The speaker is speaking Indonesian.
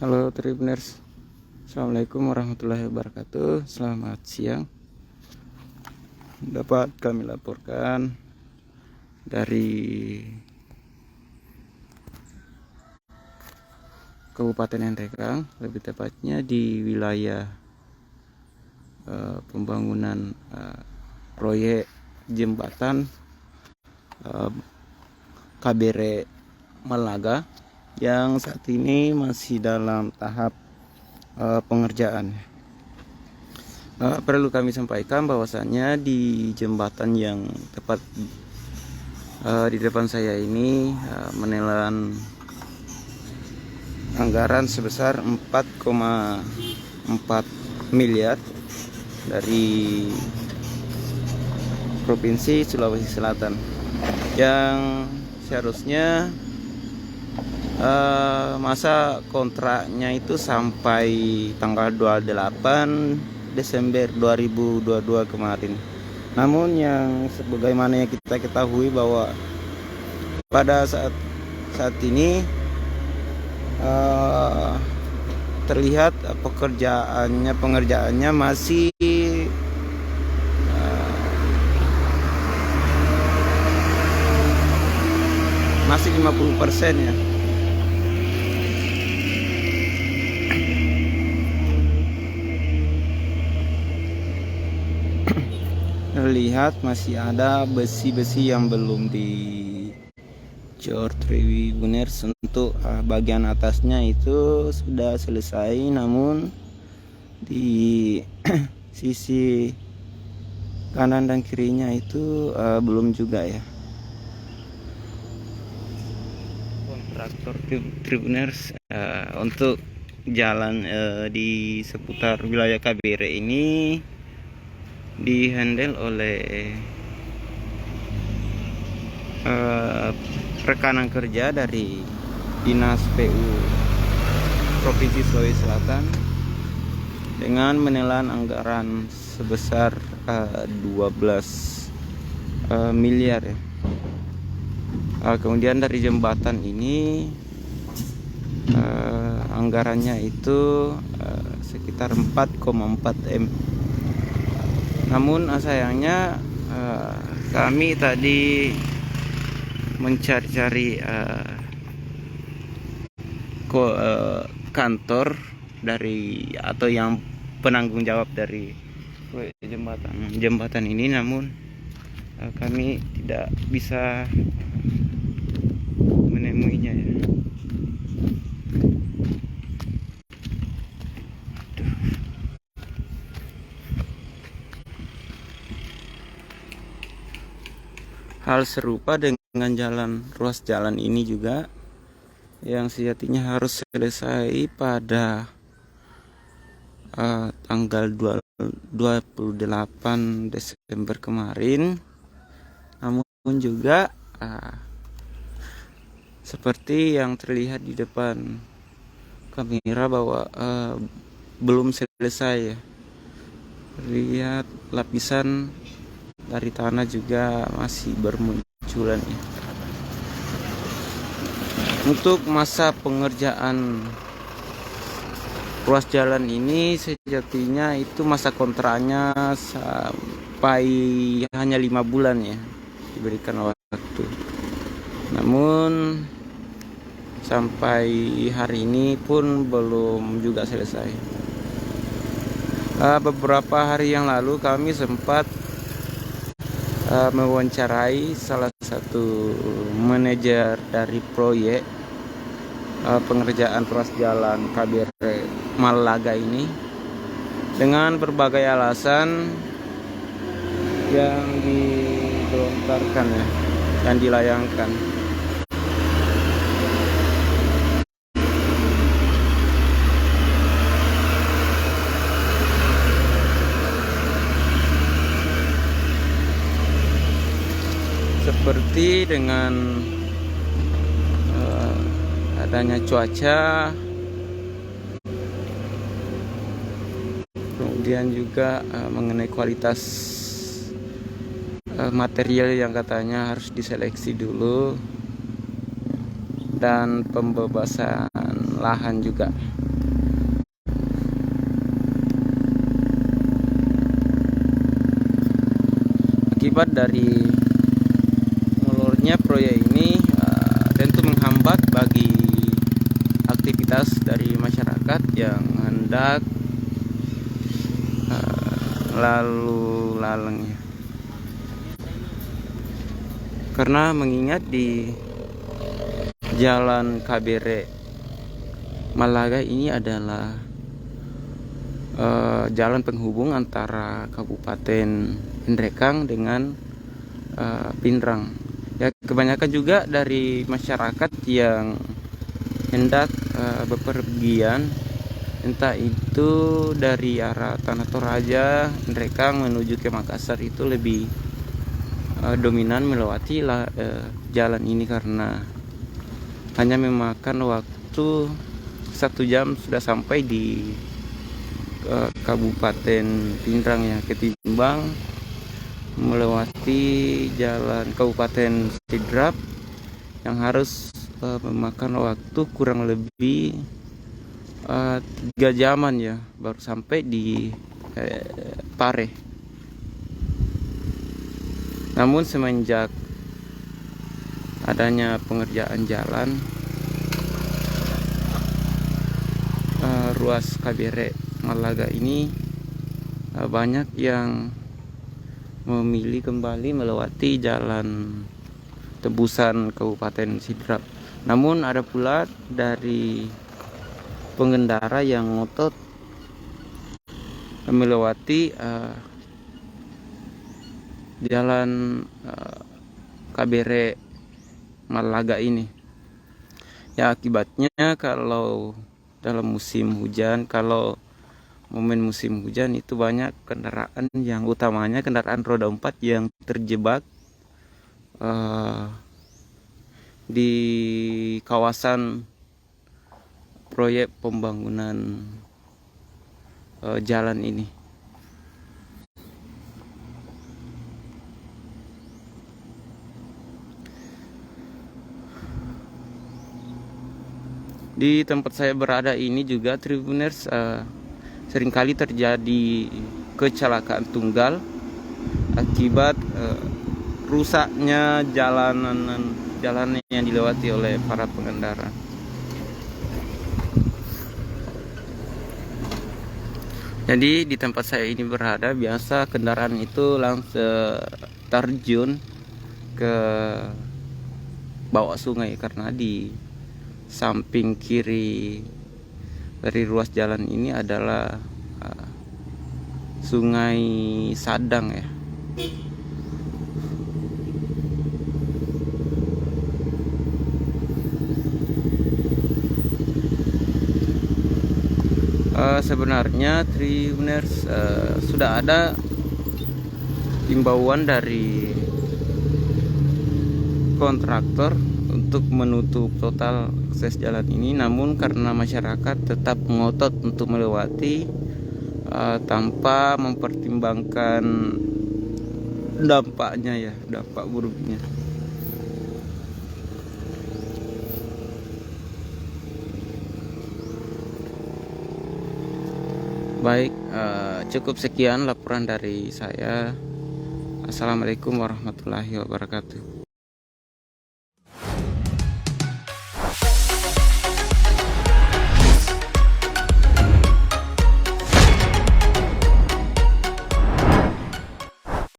Halo Tribuners, Assalamualaikum warahmatullahi wabarakatuh. Selamat siang. Dapat kami laporkan dari Kabupaten Nrekang, lebih tepatnya di wilayah pembangunan proyek jembatan KBR Malaga yang saat ini masih dalam tahap pengerjaan. Perlu kami sampaikan bahwasannya di jembatan yang tepat di depan saya ini menelan anggaran sebesar 4,4 miliar dari Provinsi Sulawesi Selatan, yang seharusnya masa kontraknya itu sampai tanggal 28 Desember 2022 kemarin. Namun yang sebagaimana yang kita ketahui bahwa pada saat ini terlihat pengerjaannya masih 50% ya. Terlihat masih ada besi-besi yang belum dicor Tribuners. Untuk bagian atasnya itu sudah selesai, namun di sisi kanan dan kirinya itu belum juga ya. Kontraktor Tribuners untuk jalan di seputar wilayah KBR ini dihandle oleh rekanan kerja dari Dinas PU Provinsi Sulawesi Selatan dengan menelan anggaran sebesar 12 miliar ya. Kemudian dari jembatan ini anggarannya itu sekitar 4,4 M. Namun sayangnya kami tadi mencari-cari kantor dari atau yang penanggung jawab dari jembatan ini, namun kami tidak bisa menemuinya ya. Hal serupa dengan ruas jalan ini juga yang sejatinya harus selesai pada tanggal 28 Desember kemarin. Namun juga seperti yang terlihat di depan kamera bahwa belum selesai ya. Lihat lapisan dari tanah juga masih bermunculan ya. Untuk masa pengerjaan ruas jalan ini sejatinya itu masa kontraknya sampai hanya 5 bulan ya, diberikan waktu. Namun sampai hari ini pun belum juga selesai. Beberapa hari yang lalu kami sempat mewawancarai salah satu manajer dari proyek pengerjaan ruas jalan KBR Malaga ini dengan berbagai alasan yang dilontarkan ya, yang dilayangkan. Seperti dengan adanya cuaca, kemudian juga mengenai kualitas material yang katanya harus diseleksi dulu, dan pembebasan lahan juga. Akibat dari molornya proyek ini tentu menghambat bagi aktivitas dari masyarakat yang hendak lalu lalang ya. Karena mengingat di Jalan Kabere Malaga ini adalah jalan penghubung antara Kabupaten Indrekang dengan Pinrang. Ya, kebanyakan juga dari masyarakat yang hendak bepergian, entah itu dari arah Tanah Toraja, Indrekang menuju ke Makassar, itu lebih dominan melewati jalan ini karena hanya memakan waktu 1 jam sudah sampai di Kabupaten Pinrang ya, ketimbang melewati jalan Kabupaten Sidrap yang harus memakan waktu kurang lebih 3 jaman ya, baru sampai di Pare. Namun semenjak adanya pengerjaan jalan, ruas Kabere Malaga ini banyak yang memilih kembali melewati jalan tebusan Kabupaten Sidrap. Namun ada pula dari pengendara yang ngotot melewati jalan Kabere Malaga ini. Ya, akibatnya kalau dalam musim hujan, kalau momen musim hujan itu banyak kendaraan, yang utamanya kendaraan roda 4 yang terjebak di kawasan proyek pembangunan jalan ini. Di tempat saya berada ini juga Tribuners, seringkali terjadi kecelakaan tunggal akibat rusaknya jalanan yang dilewati oleh para pengendara. Jadi di tempat saya ini berada, biasa kendaraan itu langsung terjun ke bawah sungai karena di samping kiri dari ruas jalan ini adalah Sungai Sadang ya. Sebenarnya Tribuners, sudah ada himbauan dari kontraktor untuk menutup total akses jalan ini, namun karena masyarakat tetap ngotot untuk melewati tanpa mempertimbangkan dampaknya ya, dampak buruknya. Baik, cukup sekian laporan dari saya. Assalamualaikum warahmatullahi wabarakatuh.